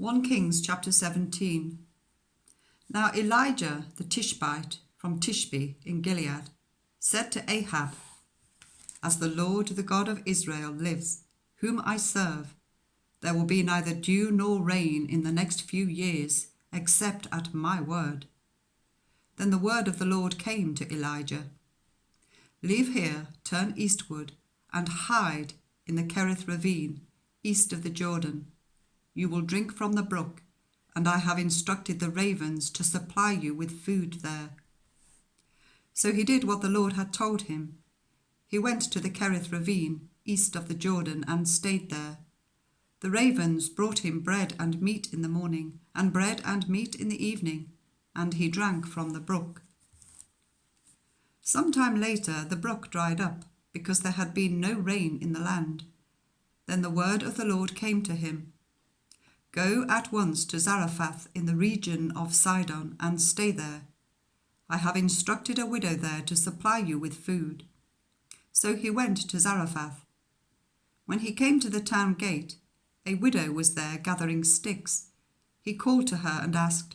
1 Kings chapter 17. Now Elijah the Tishbite from Tishbe in Gilead said to Ahab, "As the Lord the God of Israel lives, whom I serve, there will be neither dew nor rain in the next few years, except at my word." Then the word of the Lord came to Elijah, "Leave here, turn eastward, and hide in the Kerith ravine, east of the Jordan. You will drink from the brook, and I have instructed the ravens to supply you with food there." So he did what the Lord had told him. He went to the Kerith ravine, east of the Jordan, and stayed there. The ravens brought him bread and meat in the morning, and bread and meat in the evening, and he drank from the brook. Some time later the brook dried up, because there had been no rain in the land. Then the word of the Lord came to him, "Go at once to Zarephath in the region of Sidon, and stay there. I have instructed a widow there to supply you with food." So he went to Zarephath. When he came to the town gate, a widow was there gathering sticks. He called to her and asked,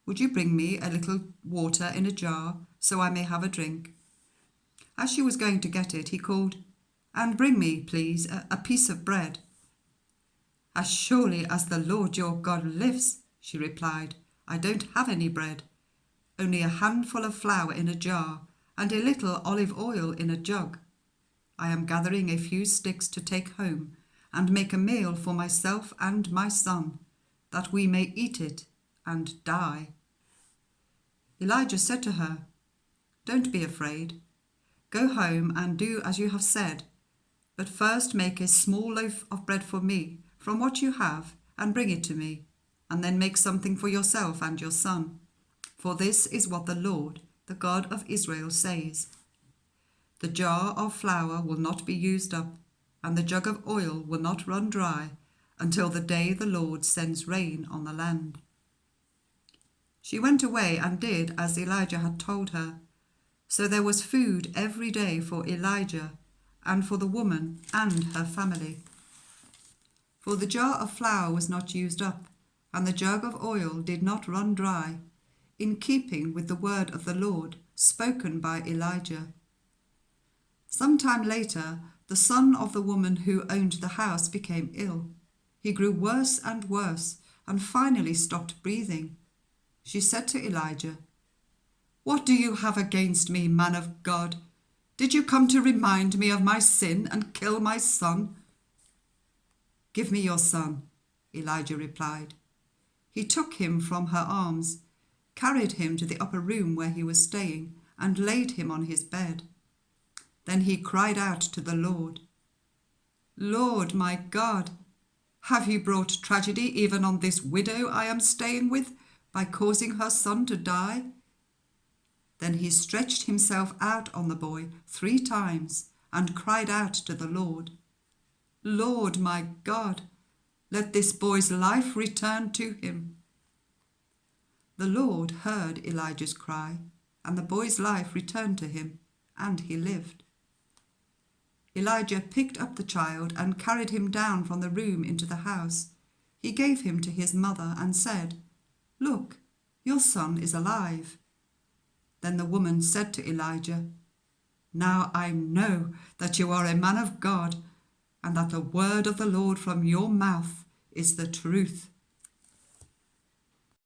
"Would you bring me a little water in a jar, so I may have a drink?" As she was going to get it, he called, "And bring me, please, a piece of bread." "As surely as the Lord your God lives," she replied, "I don't have any bread, only a handful of flour in a jar and a little olive oil in a jug. I am gathering a few sticks to take home and make a meal for myself and my son, that we may eat it and die." Elijah said to her, "Don't be afraid. Go home and do as you have said, but first make a small loaf of bread for me from what you have and bring it to me, and then make something for yourself and your son. For this is what the Lord, the God of Israel, says. The jar of flour will not be used up, and the jug of oil will not run dry until the day the Lord sends rain on the land." She went away and did as Elijah had told her. So there was food every day for Elijah and for the woman and her family. For the jar of flour was not used up, and the jug of oil did not run dry, in keeping with the word of the Lord spoken by Elijah. Some time later, the son of the woman who owned the house became ill. He grew worse and finally stopped breathing. She said to Elijah, "What do you have against me, man of God? Did you come to remind me of my sin and kill my son?" "Give me your son," Elijah replied. He took him from her arms, carried him to the upper room where he was staying, and laid him on his bed. Then he cried out to the Lord, "Lord, my God, have you brought tragedy even on this widow I am staying with by causing her son to die?" Then he stretched himself out on the boy 3 times and cried out to the Lord, "Lord, my God, let this boy's life return to him." The Lord heard Elijah's cry, and the boy's life returned to him, and he lived. Elijah picked up the child and carried him down from the room into the house. He gave him to his mother and said, "Look, your son is alive." Then the woman said to Elijah, "Now I know that you are a man of God, and that the word of the Lord from your mouth is the truth."